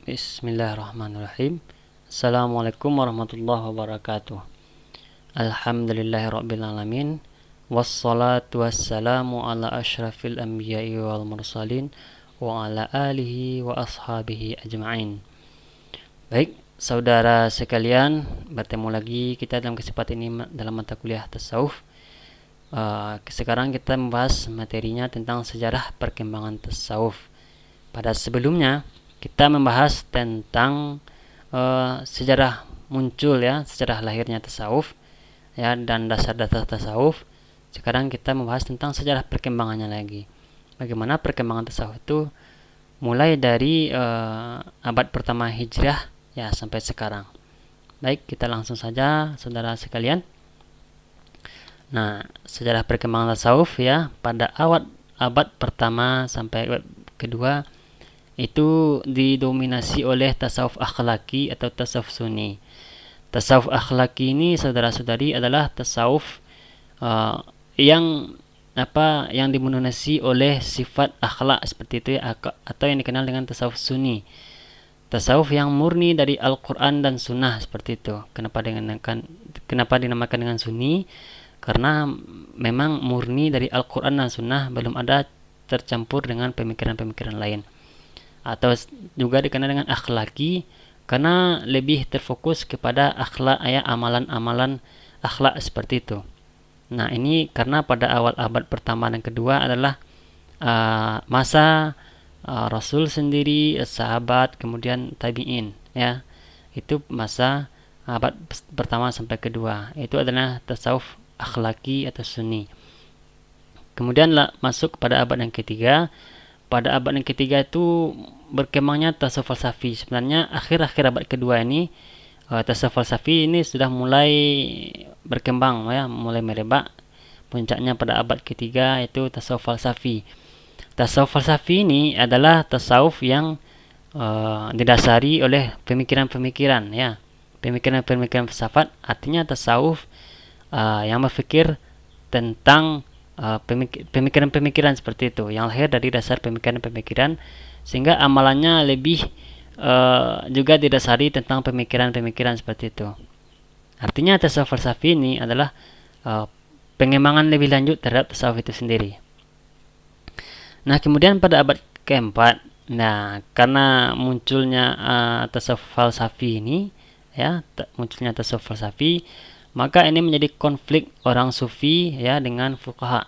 Bismillahirrahmanirrahim. Assalamualaikum warahmatullahi wabarakatuh. Alhamdulillahirabbil alamin. Wassalatu wassalamu ala asyrafil anbiya'i wal mursalin wa ala alihi wa ashabihi ajma'in. Baik, saudara sekalian, bertemu lagi kita dalam kesempatan ini dalam mata kuliah tasawuf. Sekarang kita membahas materinya tentang sejarah perkembangan tasawuf. Pada sebelumnya kita membahas tentang sejarah muncul ya, sejarah lahirnya tasawuf ya, dan dasar-dasar tasawuf. Sekarang kita membahas tentang sejarah perkembangannya lagi. Bagaimana perkembangan tasawuf itu mulai dari abad pertama Hijrah ya sampai sekarang. Baik, kita langsung saja saudara sekalian. Nah, sejarah perkembangan tasawuf ya pada abad pertama sampai abad kedua itu didominasi oleh tasawuf akhlaki atau tasawuf sunni. Tasawuf akhlaki ini saudara-saudari adalah tasawuf yang didominasi oleh sifat akhlak seperti itu ya, atau yang dikenal dengan tasawuf sunni. Tasawuf yang murni dari Al-Quran dan Sunnah seperti itu. Kenapa dinamakan dengan sunni? Karena memang murni dari Al-Quran dan Sunnah, belum ada tercampur dengan pemikiran-pemikiran lain. Atau juga dikenal dengan akhlaki karena lebih terfokus kepada akhlak ya, amalan-amalan akhlak seperti itu. Nah, ini karena pada awal abad pertama dan kedua adalah masa Rasul sendiri, sahabat, kemudian tabi'in ya. Itu masa abad pertama sampai kedua. Itu adalah tasawuf akhlaki atau sunni. Kemudian masuk pada abad yang ketiga. Pada abad yang ketiga itu berkembangnya tasawuf falsafi. Sebenarnya akhir-akhir abad kedua ini tasawuf falsafi ini sudah mulai berkembang ya, mulai merebak. Puncaknya pada abad ketiga itu tasawuf falsafi. Tasawuf falsafi ini adalah tasawuf yang didasari oleh pemikiran-pemikiran ya. Pemikiran-pemikiran filsafat, artinya tasawuf yang berpikir tentang pemikiran-pemikiran seperti itu yang lahir dari dasar pemikiran-pemikiran, sehingga amalannya lebih juga didasari tentang pemikiran-pemikiran seperti itu. Artinya tasawuf falsafi ini adalah pengembangan lebih lanjut terhadap tasawuf itu sendiri. Nah, kemudian pada abad keempat, nah karena munculnya tasawuf falsafi ini ya, munculnya tasawuf falsafi, maka ini menjadi konflik orang sufi ya dengan fuqaha.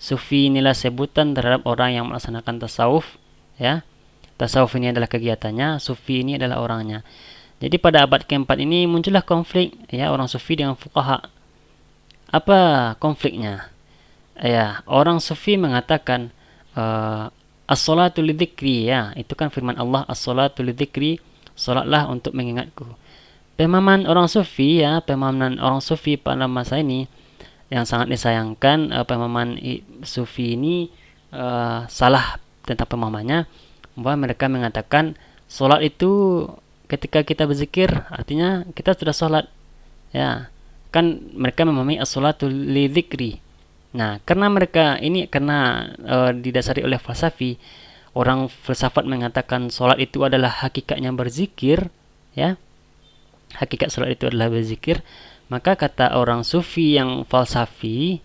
Sufi inilah sebutan terhadap orang yang melaksanakan tasawuf ya. Tasawuf ini adalah kegiatannya, sufi ini adalah orangnya. Jadi pada abad keempat ini muncullah konflik ya, orang sufi dengan fuqaha. Apa konfliknya? Ya, orang sufi mengatakan as-salatu lidzikri ya, itu kan firman Allah, as-salatu lidzikri, salatlah untuk mengingatku. Pemahaman orang sufi ya, pemahaman orang sufi pada masa ini yang sangat disayangkan, pemahaman sufi ini salah tentang pemahamannya, bahwa mereka mengatakan salat itu ketika kita berzikir artinya kita sudah salat ya. Kan mereka memahami as-salatu lidzikri. Nah, karena didasari oleh falsafi, orang filsafat mengatakan salat itu adalah hakikatnya berzikir ya. Hakikat salat itu adalah berzikir, maka kata orang sufi yang falsafi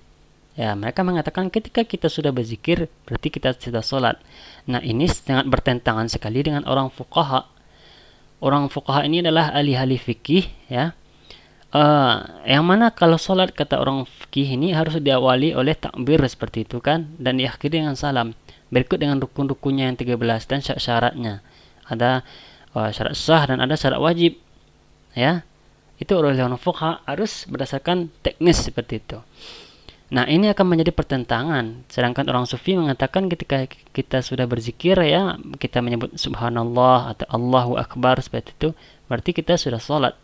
ya, mereka mengatakan ketika kita sudah berzikir berarti kita sudah salat. Nah, ini sangat bertentangan sekali dengan orang fuqaha. Orang fuqaha ini adalah ahli-ahli fikih ya. Yang mana kalau salat kata orang fikih ini harus diawali oleh takbir seperti itu kan, dan diakhiri dengan salam, berikut dengan rukun-rukunnya yang 13 dan syarat-syaratnya. Ada syarat sah dan ada syarat wajib ya. Itu oleh orang fuqaha harus berdasarkan teknis seperti itu. Nah, ini akan menjadi pertentangan. Sedangkan orang sufi mengatakan ketika kita sudah berzikir ya, kita menyebut subhanallah atau Allahu akbar seperti itu, berarti kita sudah salat,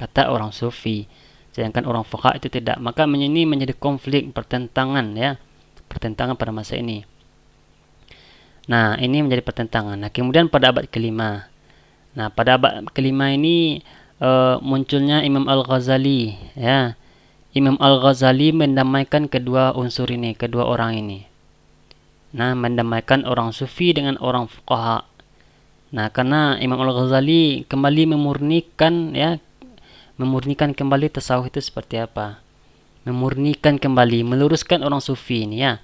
kata orang sufi. Sedangkan orang fuqaha itu tidak. Maka ini menjadi konflik, pertentangan ya. Pertentangan pada masa ini. Nah, ini menjadi pertentangan. Nah, kemudian pada abad kelima. Nah, pada abad kelima ini munculnya Imam Al-Ghazali ya. Imam Al-Ghazali mendamaikan kedua unsur ini, kedua orang ini. Nah, mendamaikan orang sufi dengan orang fuqaha. Nah, karena Imam Al-Ghazali kembali memurnikan kembali tasawuf itu seperti apa. Memurnikan kembali, meluruskan orang sufi ini ya.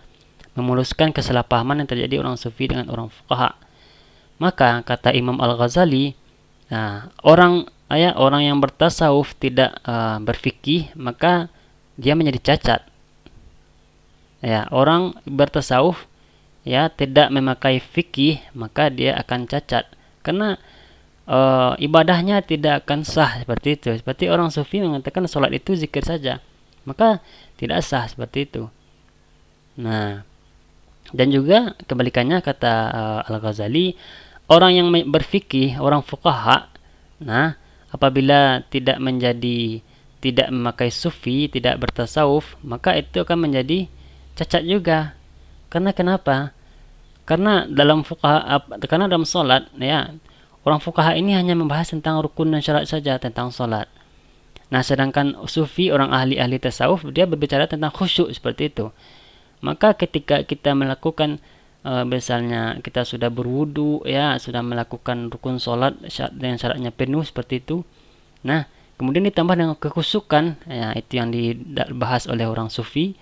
Meluruskan kesalahpahaman yang terjadi orang sufi dengan orang fuqaha. Maka kata Imam Al-Ghazali, nah, orang yang bertasawuf tidak berfikih, maka dia menjadi cacat. Ya, orang bertasawuf ya tidak memakai fikih, maka dia akan cacat. Karena ibadahnya tidak akan sah seperti itu. Seperti orang sufi mengatakan sholat itu zikir saja, maka tidak sah seperti itu. Nah, dan juga kebalikannya kata Al-Ghazali, orang yang berfikih, orang fuqaha, nah, apabila tidak memakai sufi, tidak bertasawuf, maka itu akan menjadi cacat juga. Karena kenapa? Karena dalam salat ya, orang fuqaha ini hanya membahas tentang rukun dan syarat saja tentang salat. Nah, sedangkan sufi, orang ahli-ahli tasawuf, dia berbicara tentang khusyuk seperti itu. Maka ketika kita melakukan misalnya kita sudah berwudu ya, sudah melakukan rukun salat dengan syaratnya penuh seperti itu. Nah, kemudian ditambah dengan kekhusyukan, ya itu yang dibahas oleh orang sufi.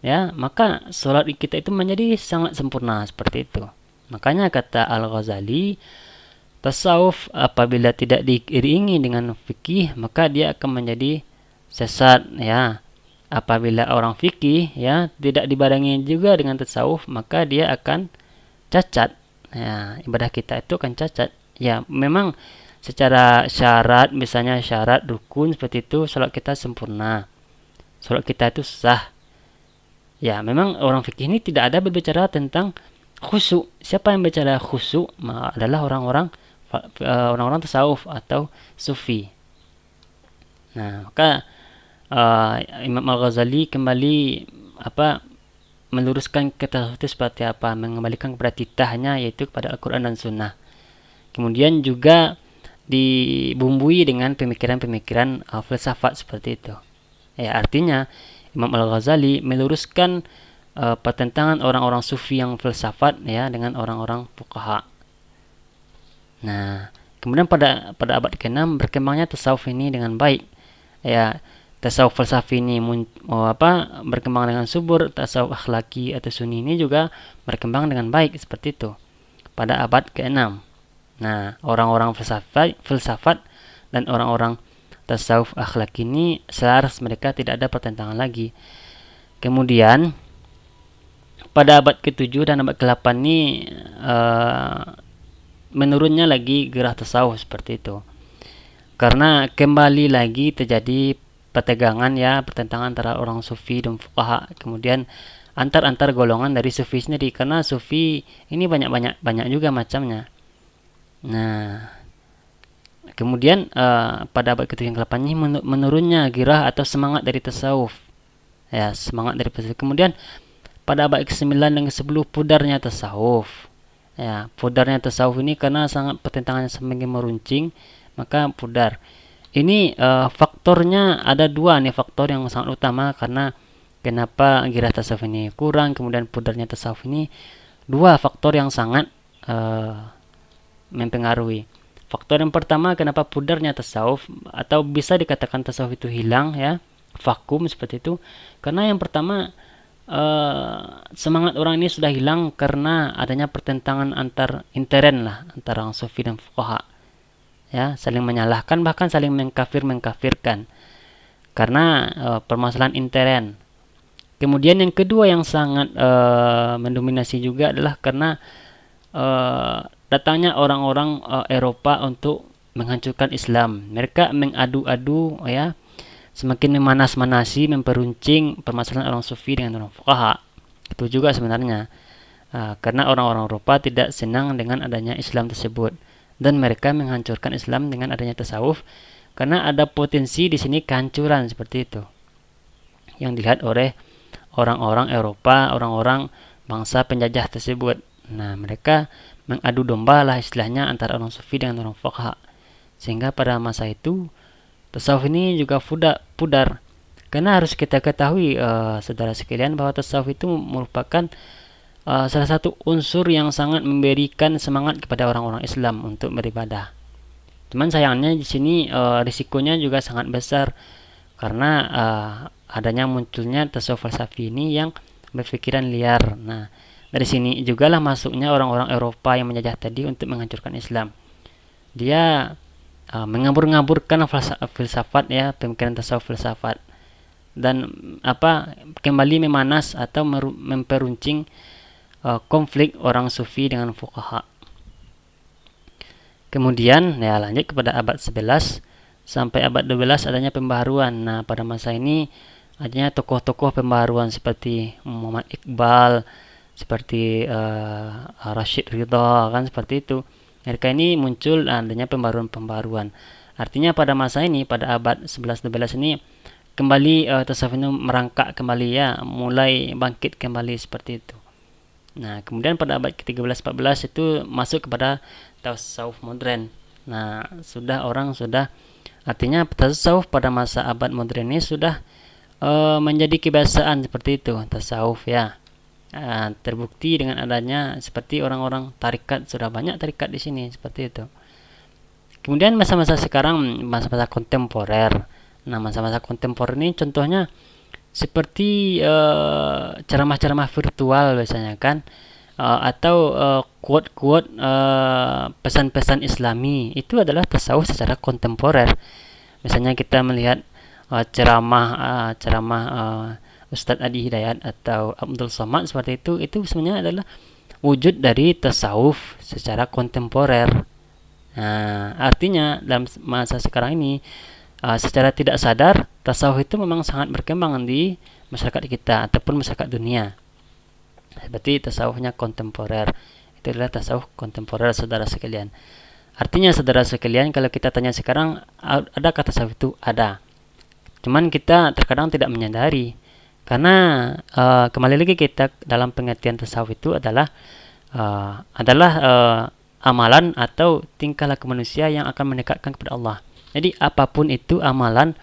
Ya, maka salat kita itu menjadi sangat sempurna seperti itu. Makanya kata Al-Ghazali, tasawuf apabila tidak diiringi dengan fikih, maka dia akan menjadi sesat ya. Apabila orang fikih ya tidak dibarengi juga dengan tasawuf, maka dia akan cacat. Ya, ibadah kita itu akan cacat. Ya, memang secara syarat, misalnya syarat rukun seperti itu, salat kita sempurna. Salat kita itu sah. Ya, memang orang fikih ini tidak ada berbicara tentang khusyuk. Siapa yang bicara khusyuk adalah orang-orang tasawuf atau sufi. Nah, maka Imam Al-Ghazali kembali meluruskan tasawuf itu seperti apa, mengembalikan kepada titahnya, yaitu kepada Al-Quran dan Sunnah. Kemudian juga dibumbui dengan pemikiran-pemikiran filsafat seperti itu. Ya, artinya Imam Al-Ghazali meluruskan pertentangan orang-orang sufi yang filsafat ya dengan orang-orang fuqaha. Nah, kemudian pada abad ke-6 berkembangnya tasawuf ini dengan baik. Ya, tasawuf falsafi ini berkembang dengan subur. Tasawuf akhlaki atau sunni ini juga berkembang dengan baik seperti itu pada abad ke-6. Nah, orang-orang filsafat dan orang-orang tasawuf akhlak ini selaras, mereka tidak ada pertentangan lagi. Kemudian pada abad ke-7 dan abad ke-8 ini menurunnya lagi gairah tasawuf seperti itu. Karena kembali lagi terjadi pertentangan antara orang sufi dan fuqaha. Kemudian antar golongan dari sufi sendiri, karena sufi ini banyak juga macamnya. Nah, kemudian pada abad ke-7 yang ke-8 ini menurunnya gairah atau semangat dari tasawuf. Ya, semangat dari tasawuf. Kemudian pada abad ke-9 dan ke-10 pudarnya tasawuf. Ya, pudarnya tasawuf ini karena sangat pertentangannya semakin meruncing, maka pudar. Ini faktornya ada dua nih, faktor yang sangat utama karena kenapa gairah tasawuf ini kurang, kemudian pudarnya tasawuf ini, dua faktor yang sangat mempengaruhi. Faktor yang pertama kenapa pudarnya tasawuf atau bisa dikatakan tasawuf itu hilang ya, vakum seperti itu, karena yang pertama semangat orang ini sudah hilang karena adanya pertentangan intern antara orang sufi dan fuqaha. Ya, saling menyalahkan, bahkan saling mengkafirkan karena permasalahan intern. Kemudian yang kedua yang sangat mendominasi juga adalah karena datangnya orang-orang Eropa untuk menghancurkan Islam. Mereka mengadu-adu ya, semakin memanas-manasi, memperuncing permasalahan orang sufi dengan orang fuqaha. Itu juga sebenarnya karena orang-orang Eropa tidak senang dengan adanya Islam tersebut, dan mereka menghancurkan Islam dengan adanya tasawuf karena ada potensi di sini kehancuran seperti itu yang dilihat oleh orang-orang Eropa, orang-orang bangsa penjajah tersebut. Nah, mereka mengadu domba lah istilahnya antara orang sufi dengan orang fuqaha, sehingga pada masa itu tasawuf ini juga pudar. Karena harus kita ketahui saudara sekalian bahwa tasawuf itu merupakan salah satu unsur yang sangat memberikan semangat kepada orang-orang Islam untuk beribadah. Cuman sayangnya di sini risikonya juga sangat besar karena adanya munculnya tasawuf falsafi ini yang berpikiran liar. Nah, dari sini juga lah masuknya orang-orang Eropa yang menjajah tadi untuk menghancurkan Islam. Dia mengabur-ngaburkan filsafat ya, pemikiran tasawuf filsafat dan kembali memanas atau memperuncing konflik orang sufi dengan fuqaha. Kemudian ya lanjut kepada abad 11 sampai abad 12 adanya pembaharuan. Nah, pada masa ini adanya tokoh-tokoh pembaharuan seperti Muhammad Iqbal, seperti Rashid Ridha, kan seperti itu. Mereka ini muncul adanya pembaruan-pembaruan. Artinya pada masa ini, pada abad 11-12 ini kembali tasawuf itu merangkak kembali ya, mulai bangkit kembali seperti itu. Nah, kemudian pada abad ke-13-14 itu masuk kepada tasawuf modern. Nah, artinya tasawuf pada masa abad modern ini sudah menjadi kebiasaan seperti itu, tasawuf ya. Terbukti dengan adanya seperti orang-orang tarikat, sudah banyak tarikat di sini seperti itu. Kemudian masa-masa sekarang, masa-masa kontemporer. Nah, masa-masa kontemporer ini contohnya seperti ceramah-ceramah virtual biasanya kan, atau quote-quote pesan-pesan Islami. Itu adalah tasawuf secara kontemporer. Misalnya kita melihat ceramah Ustadz Adi Hidayat atau Abdul Somad seperti itu sebenarnya adalah wujud dari tasawuf secara kontemporer. Nah, artinya dalam masa sekarang ini secara tidak sadar tasawuf itu memang sangat berkembang di masyarakat kita ataupun masyarakat dunia. Seperti tasawufnya kontemporer. Itu adalah tasawuf kontemporer, saudara sekalian. Artinya saudara sekalian, kalau kita tanya sekarang adakah tasawuf itu? Ada. Cuman kita terkadang tidak menyadari. Karena kembali lagi kita dalam pengertian tasawuf itu adalah amalan atau tingkah laku manusia yang akan mendekatkan kepada Allah. Jadi apapun itu amalan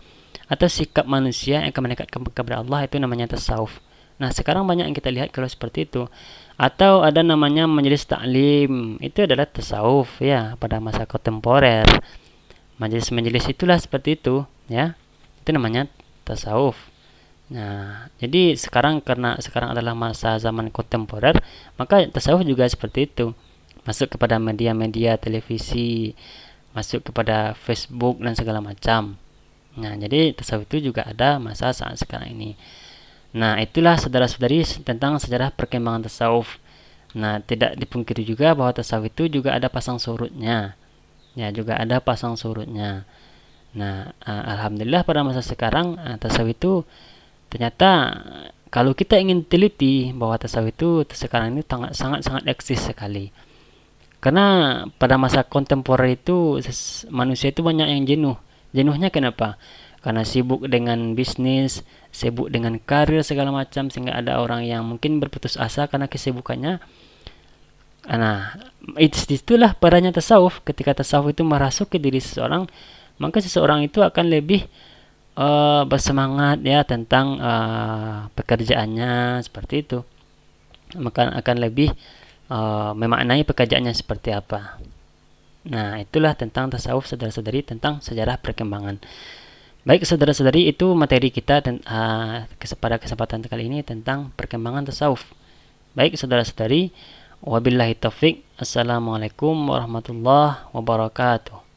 atau sikap manusia yang akan mendekatkan kepada Allah itu namanya tasawuf. Nah, sekarang banyak yang kita lihat kalau seperti itu. Atau ada namanya majelis taklim, itu adalah tasawuf ya pada masa kontemporer. Majelis-majelis itulah seperti itu ya. Itu namanya tasawuf. Nah, jadi karena sekarang adalah masa zaman kontemporer, maka tasawuf juga seperti itu. Masuk kepada media-media televisi, masuk kepada Facebook dan segala macam. Nah, jadi tasawuf itu juga ada masa saat sekarang ini. Nah, itulah saudara-saudari tentang sejarah perkembangan tasawuf. Nah, tidak dipungkiri juga bahwa tasawuf itu juga ada pasang surutnya. Ya, juga ada pasang surutnya. Nah, alhamdulillah pada masa sekarang tasawuf itu ternyata kalau kita ingin teliti bahwa tasawuf itu sekarang ini sangat eksis sekali. Karena pada masa kontemporer itu manusia itu banyak yang jenuh. Jenuhnya kenapa? Karena sibuk dengan bisnis, sibuk dengan karir segala macam, sehingga ada orang yang mungkin berputus asa karena kesibukannya. Nah, itulah perannya tasawuf. Ketika tasawuf itu merasuk ke diri seseorang, maka seseorang itu akan lebih bersemangat ya tentang pekerjaannya seperti itu. Maka akan lebih memaknai pekerjaannya seperti apa. Nah, itulah tentang tasawuf, saudara-saudari, tentang sejarah perkembangan. Baik saudara-saudari, itu materi kita pada kesempatan kali ini tentang perkembangan tasawuf. Baik saudara-saudari, wabillahi taufik. Assalamualaikum warahmatullahi wabarakatuh.